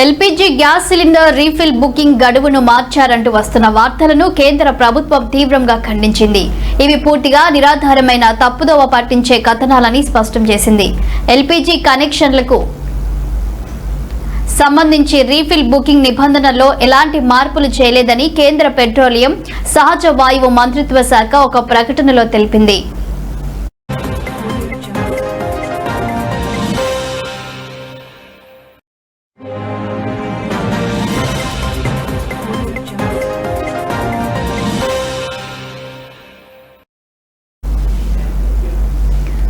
LPG gas cylinder refill booking గడువును మార్చారంటూ వస్తున్న వార్తలను కేంద్ర ప్రభుత్వం తీవ్రంగా ఖండించింది. ఇవి పూర్తిగా నిరాధారమైన తప్పుదోవ పట్టించే కథనాలని స్పష్టం చేసింది. ఎల్పీజీ కనెక్షన్లకు సంబంధించి రీఫిల్ బుకింగ్ నిబంధనల్లో ఎలాంటి మార్పులు చేయలేదని కేంద్ర పెట్రోలియం, సహజ వాయువు మంత్రిత్వ శాఖ ఒక ప్రకటనలో తెలిపింది.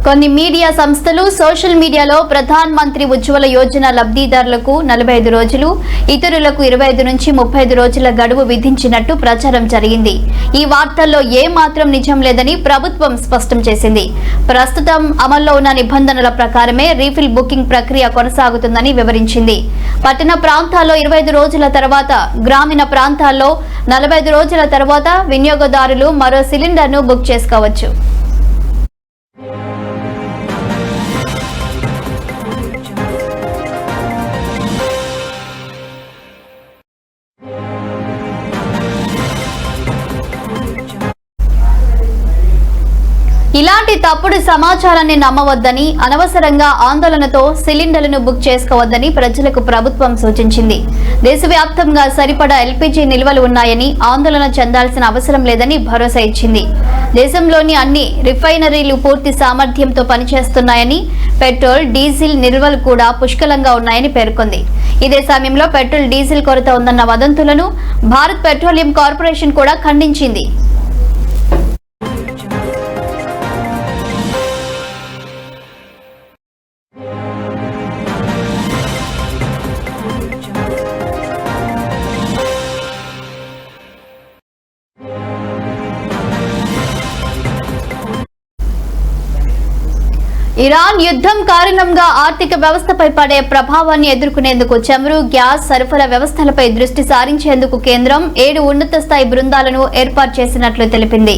కొన్ని మీడియా సంస్థలు సోషల్ మీడియాలో ప్రధాన్ మంత్రి ఉజ్వల యోజన లబ్ధిదారులకు 45 రోజులు, ఇతరులకు 25 నుంచి 35 రోజుల గడువు విధించినట్టు ప్రచారం జరిగింది. ఈ వార్తల్లో ఏ మాత్రం నిజం లేదని ప్రభుత్వం స్పష్టం చేసింది. ప్రస్తుతం అమల్లో ఉన్న నిబంధనల ప్రకారమే రీఫిల్ బుకింగ్ ప్రక్రియ కొనసాగుతుందని వివరించింది. పట్టణ ప్రాంతాల్లో 25 రోజుల తర్వాత, గ్రామీణ ప్రాంతాల్లో 45 రోజుల తర్వాత వినియోగదారులు మరో సిలిండర్ను బుక్ చేసుకోవచ్చు. ఇలాంటి తప్పుడు సమాచారాన్ని నమ్మవద్దని, అనవసరంగా ఆందోళనతో సిలిండర్లను బుక్ చేసుకోవద్దని ప్రజలకు ప్రభుత్వం సూచించింది. దేశవ్యాప్తంగా సరిపడా ఎల్పీజీ నిల్వలు ఉన్నాయని, ఆందోళన చెందాల్సిన అవసరం లేదని భరోసా ఇచ్చింది. దేశంలోని అన్ని రిఫైనరీలు పూర్తి సామర్థ్యంతో పనిచేస్తున్నాయని, పెట్రోల్, డీజిల్ నిల్వలు కూడా పుష్కలంగా ఉన్నాయని పేర్కొంది. ఇదే సమయంలో పెట్రోల్, డీజిల్ కొరత ఉందన్న వదంతులను భారత్ పెట్రోలియం కార్పొరేషన్ కూడా ఖండించింది. ఇరాన్ యుద్ధం కారణంగా ఆర్థిక వ్యవస్థపై పడే ప్రభావాన్ని ఎదుర్కొనేందుకు చమురు, గ్యాస్ సరఫరా వ్యవస్థలపై దృష్టి సారించేందుకు కేంద్రం 7 ఉన్నత స్థాయి బృందాలను ఏర్పాటు చేసినట్లు తెలిపింది.